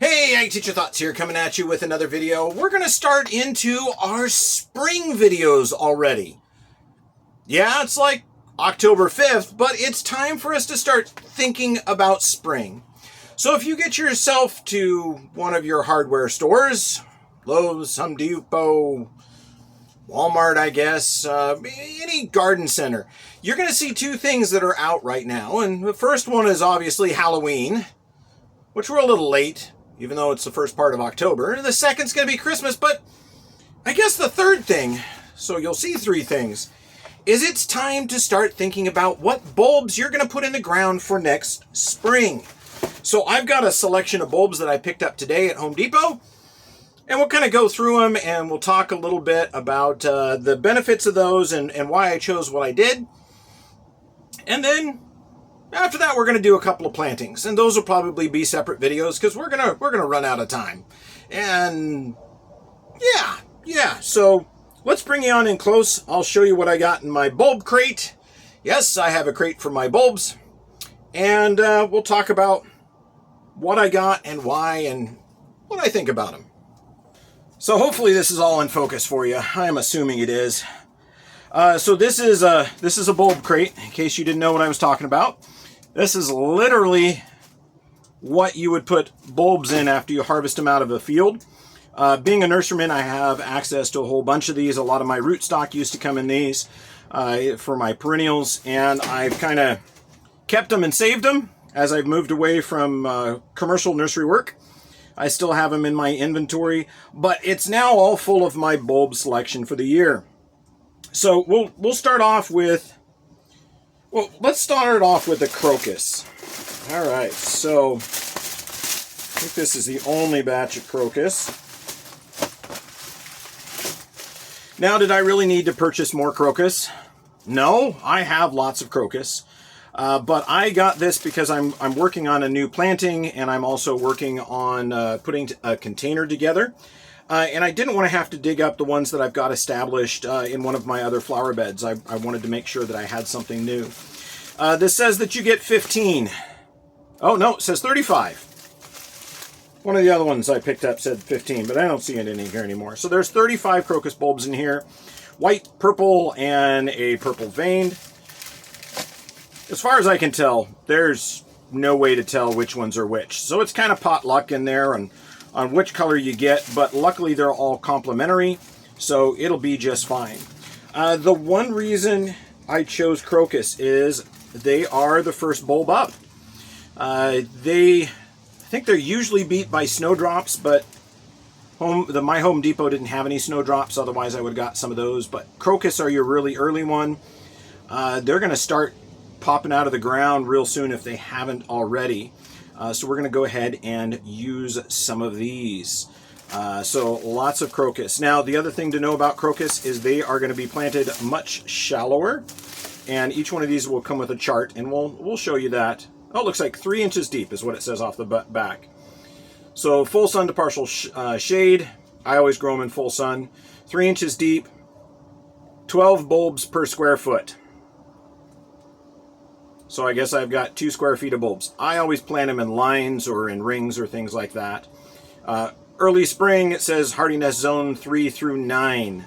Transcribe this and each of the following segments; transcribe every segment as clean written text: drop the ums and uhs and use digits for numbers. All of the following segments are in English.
Hey, Ag Teacher Thoughts here, coming at you with another video. We're going to start into our spring videos already. Yeah, it's like October 5th, but it's time for us to start thinking about spring. So if you get yourself to one of your hardware stores, Lowe's, Home Depot, Walmart, I guess, any garden center, you're going to see two things that are out right now. And the first one is obviously Halloween, which we're a little late, even though it's the first part of October. The second's going to be Christmas, but I guess the third thing, so you'll see three things, is it's time to start thinking about what bulbs you're going to put in the ground for next spring. So I've got a selection of bulbs that I picked up today at Home Depot, and we'll kind of go through them and we'll talk a little bit about the benefits of those and why I chose what I did. And then after that, we're going to do a couple of plantings, and those will probably be separate videos because we're gonna run out of time. And yeah. So let's bring you on in close. I'll show you what I got in my bulb crate. Yes, I have a crate for my bulbs, and we'll talk about what I got and why and what I think about them. So hopefully this is all in focus for you. I'm assuming it is. So this is a bulb crate, in case you didn't know what I was talking about. This is literally what you would put bulbs in after you harvest them out of a field. Being a nurseryman, I have access to a whole bunch of these. A lot of my rootstock used to come in these for my perennials, and I've kind of kept them and saved them as I've moved away from commercial nursery work. I still have them in my inventory, but it's now all full of my bulb selection for the year. So we'll start off with, let's start off with the crocus. All right, so I think this is the only batch of crocus. Now, did I really need to purchase more crocus? No, I have lots of crocus, but I got this because I'm working on a new planting, and I'm also working on putting a container together. And I didn't want to have to dig up the ones that I've got established in one of my other flower beds. I wanted to make sure that I had something new. This says that you get 15. Oh, no, it says 35. One of the other ones I picked up said 15, but I don't see it in here anymore. So there's 35 crocus bulbs in here. White, purple, and a purple veined. As far as I can tell, there's no way to tell which ones are which. So it's kind of potluck in there on which color you get, but luckily they're all complementary, so it'll be just fine. The one reason I chose crocus is they are the first bulb up. I think they're usually beat by snowdrops, but my Home Depot didn't have any snowdrops, otherwise I would have got some of those. But crocus are your really early one. They're going to start popping out of the ground real soon if they haven't already. So we're going to go ahead and use some of these. So lots of crocus. Now, the other thing to know about crocus is they are going to be planted much shallower, and each one of these will come with a chart, and we'll show you that. Oh, it looks like 3 inches deep is what it says off the back. So full sun to partial shade. I always grow them in full sun. 3 inches deep, 12 bulbs per square foot. So I guess I've got 2 square feet of bulbs. I always plant them in lines or in rings or things like that. Early spring, it says hardiness zone 3 through 9.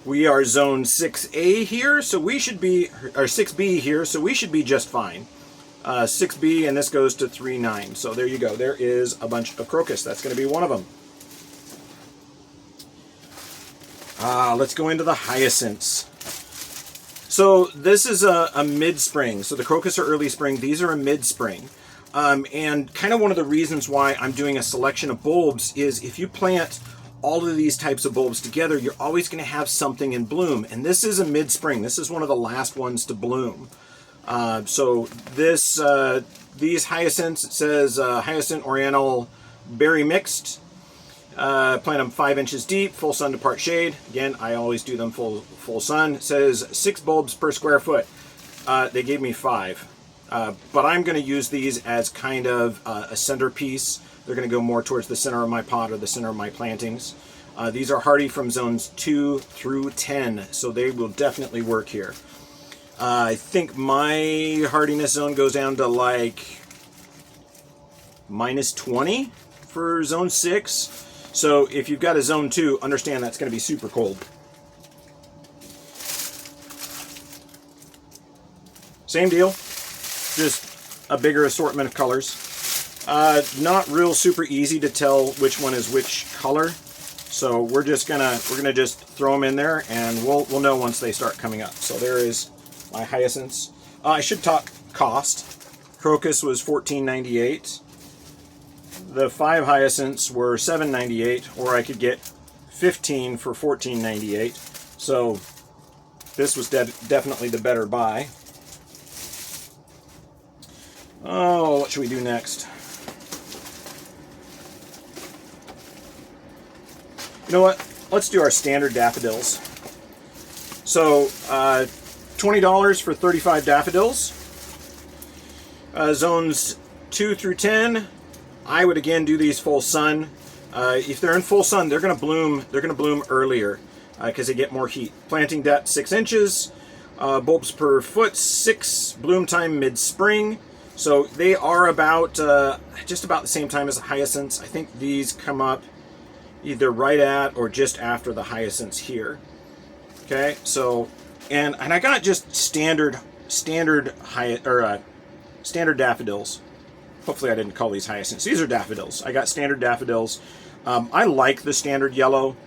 We are zone 6A here, so we should be, or 6B here, so we should be just fine. 6B, and this goes to 3-9. So there you go. There is a bunch of crocus. That's going to be one of them. Let's go into the hyacinths. So this is a mid-spring. So the crocus are early spring. These are a mid-spring. And kind of one of the reasons why I'm doing a selection of bulbs is if you plant all of these types of bulbs together, you're always going to have something in bloom. And this is a mid-spring. This is one of the last ones to bloom. So these hyacinths, it says hyacinth oriental berry mixed. Plant them 5 inches deep, full sun to part shade. Again, I always do them full sun. It says 6 bulbs per square foot. They gave me 5. But I'm going to use these as kind of a centerpiece. They're going to go more towards the center of my pot or the center of my plantings. These are hardy from zones 2 through 10, so they will definitely work here. I think my hardiness zone goes down to like -20. for zone 6. So if you've got a zone 2, understand that's going to be super cold. Same deal, just a bigger assortment of colors. Not real super easy to tell which one is which color. So we're gonna just throw them in there, and we'll know once they start coming up. So there is my hyacinths. I should talk cost. Crocus was $14.98. The 5 hyacinths were $7.98, or I could get 15 for $14.98. So this was definitely the better buy. Oh, what should we do next? You know what? Let's do our standard daffodils. So, $20 for 35 daffodils. Zones 2 through 10. I would again do these full sun. If they're in full sun, they're going to bloom. They're going to bloom earlier because they get more heat. Planting depth 6 inches. Bulbs per foot 6. Bloom time mid-spring. So they are about just about the same time as the hyacinths. I think these come up either right at or just after the hyacinths here. Okay, so and I got just standard daffodils. Hopefully I didn't call these hyacinths. These are daffodils. I got standard daffodils. I like the standard yellow.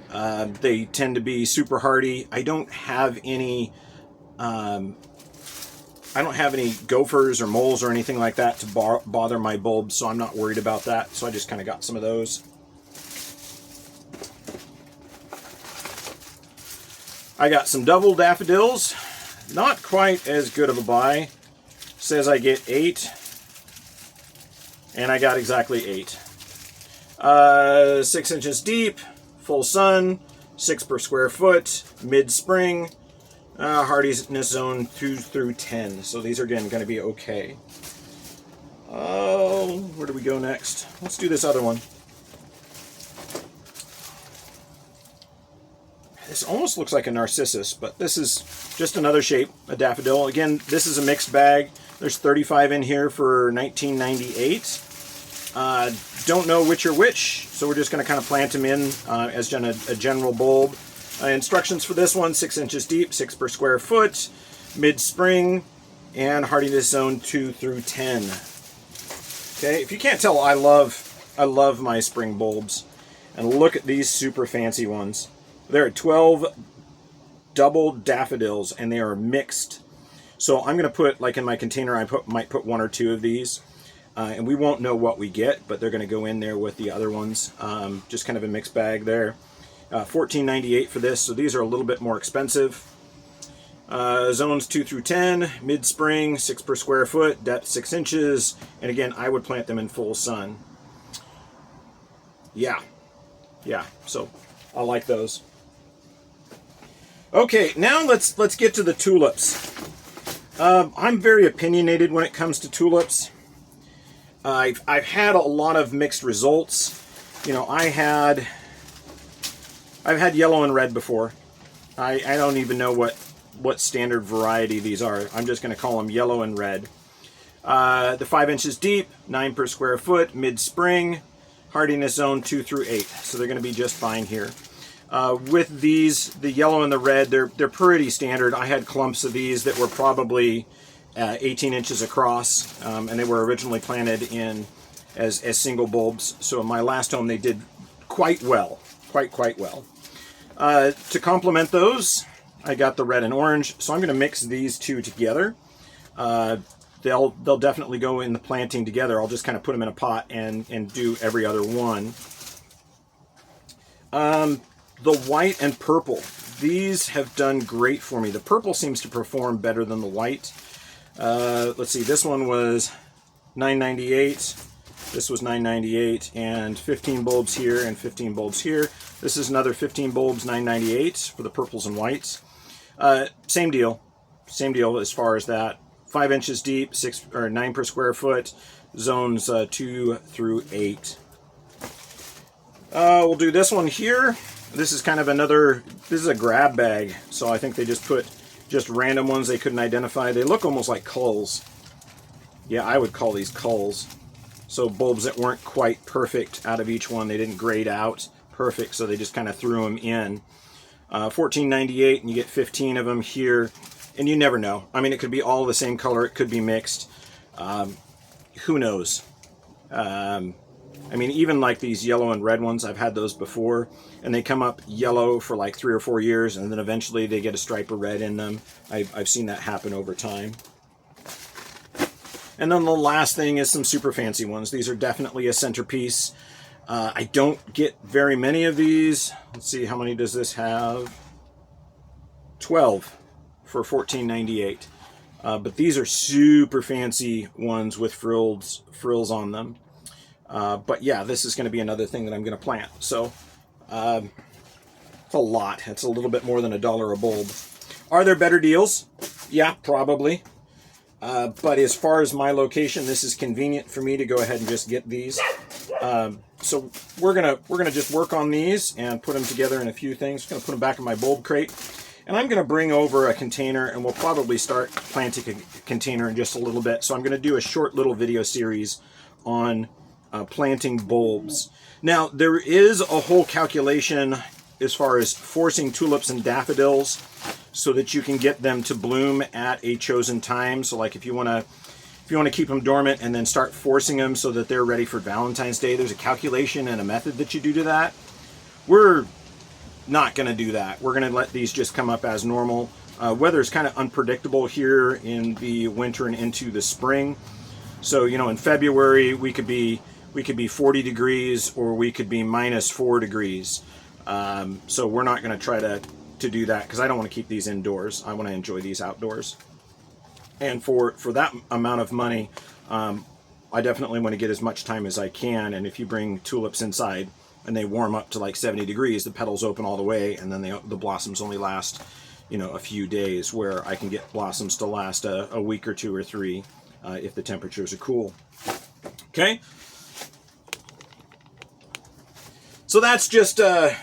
They tend to be super hardy. I don't have any gophers or moles or anything like that to bother my bulbs, so I'm not worried about that. So I just kind of got some of those. I got some double daffodils. Not quite as good of a buy. Says I get 8. And I got exactly 8. 6 inches deep, full sun, 6 per square foot, mid-spring, hardiness zone 2 through 10. So these are, again, going to be okay. Oh, where do we go next? Let's do this other one. This almost looks like a narcissus, but this is just another shape, a daffodil. Again, this is a mixed bag. There's 35 in here for $19.98. Don't know which are which, so we're just going to kind of plant them in as a general bulb. Instructions for this one: 6 inches deep, 6 per square foot, mid-spring, and hardiness zone 2 through 10. Okay, if you can't tell, I love my spring bulbs. And look at these super fancy ones. There are 12 double daffodils, and they are mixed. So I'm going to put, like in my container, might put 1 or 2 of these. And we won't know what we get, but they're going to go in there with the other ones. Just kind of a mixed bag there. $14.98 for this, so these are a little bit more expensive. Zones 2 through 10, mid-spring, 6 per square foot, depth 6 inches. And again, I would plant them in full sun. Yeah, so I like those. Okay, now let's get to the tulips. I'm very opinionated when it comes to tulips. I've had a lot of mixed results. You know, I've had yellow and red before. I don't even know what standard variety these are. I'm just going to call them yellow and red. The 5 inches deep, 9 per square foot, mid-spring, hardiness zone 2 through 8. So they're going to be just fine here. With these, the yellow and the red, they're pretty standard. I had clumps of these that were probably 18 inches across, and they were originally planted in as single bulbs. So in my last home, they did quite well, quite well. To complement those, I got the red and orange. So I'm going to mix these two together. They'll definitely go in the planting together. I'll just kind of put them in a pot and do every other one. The white and purple, these have done great for me. The purple seems to perform better than the white. Let's see, this one was $9.98. This was $9.98, and 15 bulbs here and 15 bulbs here. This is another 15 bulbs, $9.98 for the purples and whites. Same deal as far as that. 5 inches deep, 9 per square foot, zones 2 through 8. We'll do this one here. This is kind of this is a grab bag, so I think they just put random ones they couldn't identify. They look almost like culls. Yeah, I would call these culls. So bulbs that weren't quite perfect out of each one, they didn't grade out perfect, so they just kind of threw them in. $14.98, and you get 15 of them here, and you never know. I mean, it could be all the same color, it could be mixed. Who knows? I mean, even like these yellow and red ones, I've had those before, and they come up yellow for like 3 or 4 years, and then eventually they get a stripe of red in them. I've seen that happen over time. And then the last thing is some super fancy ones. These are definitely a centerpiece. I don't get very many of these. Let's see, how many does this have? 12 for $14.98. But these are super fancy ones with frills on them. But yeah, this is going to be another thing that I'm going to plant. So it's a lot. It's a little bit more than $1 a bulb. Are there better deals? Yeah, probably. But as far as my location, this is convenient for me to go ahead and just get these. So we're gonna just work on these and put them together in a few things. I'm gonna put them back in my bulb crate, and I'm gonna bring over a container, and we'll probably start planting a container in just a little bit. So I'm gonna do a short little video series on planting bulbs. Now there is a whole calculation as far as forcing tulips and daffodils so that you can get them to bloom at a chosen time. So like if you want to keep them dormant and then start forcing them so that they're ready for Valentine's Day, there's a calculation and a method that you do to that. We're not going to do that. We're going to let these just come up as normal. Weather's kind of unpredictable here in the winter and into the spring. So, you know, in February we could be 40 degrees or we could be -4 degrees. So we're not going to try to do that because I don't want to keep these indoors. I want to enjoy these outdoors. And for that amount of money, I definitely want to get as much time as I can. And if you bring tulips inside and they warm up to like 70 degrees, the petals open all the way, and then the blossoms only last, you know, a few days, where I can get blossoms to last a week or 2 or 3 if the temperatures are cool. Okay. So that's just a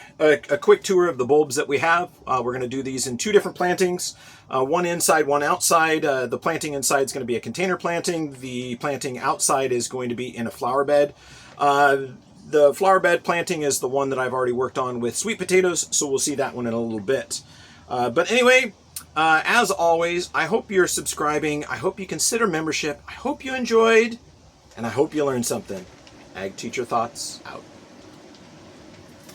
quick tour of the bulbs that we have. We're going to do these in 2 different plantings, one inside, one outside. The planting inside is going to be a container planting. The planting outside is going to be in a flower bed. The flower bed planting is the one that I've already worked on with sweet potatoes, so we'll see that one in a little bit. But anyway, as always, I hope you're subscribing. I hope you consider membership. I hope you enjoyed, and I hope you learned something. Ag Teacher Thoughts out.